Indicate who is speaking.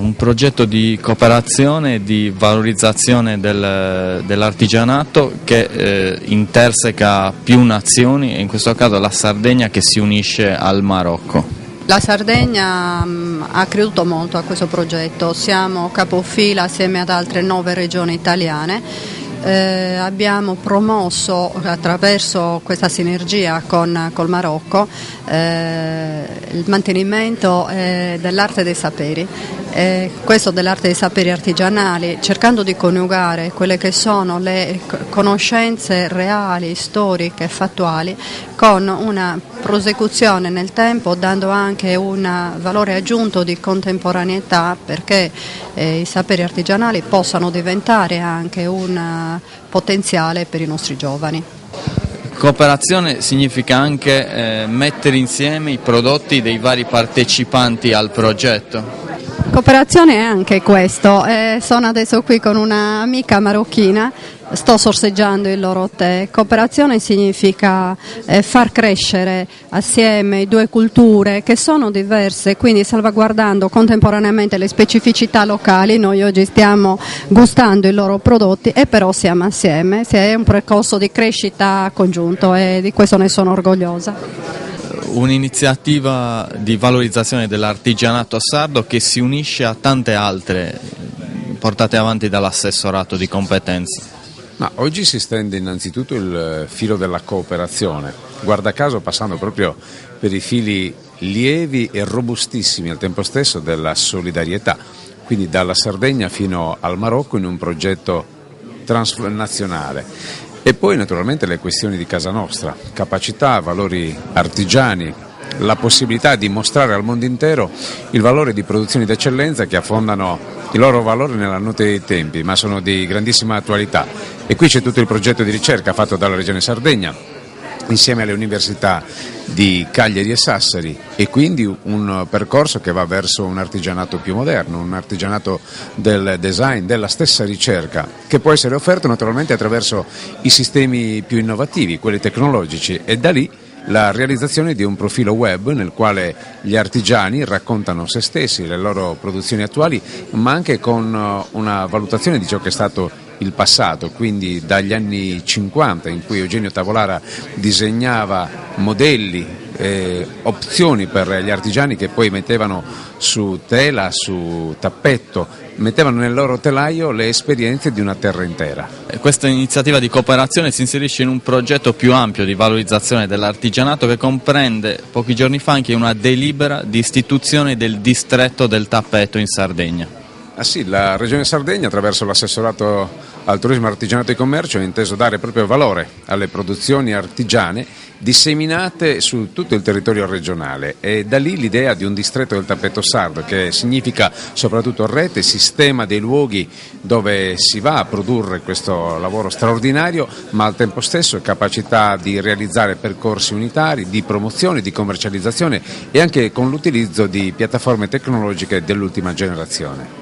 Speaker 1: un progetto di cooperazione e di valorizzazione dell'artigianato che interseca più nazioni, e in questo caso la Sardegna che si unisce al Marocco.
Speaker 2: La Sardegna ha creduto molto a questo progetto, siamo capofila assieme ad altre 9 regioni italiane. Abbiamo promosso attraverso questa sinergia col Marocco il mantenimento dell'arte dei saperi, questo dell'arte dei saperi artigianali, cercando di coniugare quelle che sono le conoscenze reali, storiche, fattuali, con una prosecuzione nel tempo, dando anche un valore aggiunto di contemporaneità, perché i saperi artigianali possano diventare anche un potenziale per i nostri giovani.
Speaker 1: Cooperazione significa anche mettere insieme i prodotti dei vari partecipanti al progetto.
Speaker 2: Cooperazione è anche questo, sono adesso qui con un'amica marocchina, sto sorseggiando il loro tè. Cooperazione significa far crescere assieme due culture che sono diverse, quindi salvaguardando contemporaneamente le specificità locali. Noi oggi stiamo gustando i loro prodotti e però siamo assieme, è un percorso di crescita congiunto e di questo ne sono orgogliosa.
Speaker 1: Un'iniziativa di valorizzazione dell'artigianato sardo che si unisce a tante altre portate avanti dall'assessorato di competenza.
Speaker 3: Ma oggi si stende innanzitutto il filo della cooperazione, guarda caso passando proprio per i fili lievi e robustissimi al tempo stesso della solidarietà, quindi dalla Sardegna fino al Marocco in un progetto transnazionale. E poi naturalmente le questioni di casa nostra, capacità, valori artigiani, la possibilità di mostrare al mondo intero il valore di produzioni d'eccellenza che affondano il loro valore nella notte dei tempi, ma sono di grandissima attualità. E qui c'è tutto il progetto di ricerca fatto dalla Regione Sardegna, insieme alle università di Cagliari e Sassari, e quindi un percorso che va verso un artigianato più moderno, un artigianato del design, della stessa ricerca, che può essere offerto naturalmente attraverso i sistemi più innovativi, quelli tecnologici, e da lì la realizzazione di un profilo web nel quale gli artigiani raccontano se stessi, le loro produzioni attuali, ma anche con una valutazione di ciò che è stato il passato, quindi dagli anni 50 in cui Eugenio Tavolara disegnava modelli, opzioni per gli artigiani che poi mettevano su tela, su tappetto, mettevano nel loro telaio le esperienze di una terra intera.
Speaker 1: Questa iniziativa di cooperazione si inserisce in un progetto più ampio di valorizzazione dell'artigianato che comprende pochi giorni fa anche una delibera di istituzione del distretto del tappeto in Sardegna.
Speaker 3: Ah sì, la Regione Sardegna attraverso l'assessorato al turismo, artigianato e commercio ha inteso dare proprio valore alle produzioni artigiane disseminate su tutto il territorio regionale, e da lì l'idea di un distretto del tappeto sardo, che significa soprattutto rete, sistema dei luoghi dove si va a produrre questo lavoro straordinario, ma al tempo stesso capacità di realizzare percorsi unitari, di promozione, di commercializzazione e anche con l'utilizzo di piattaforme tecnologiche dell'ultima generazione.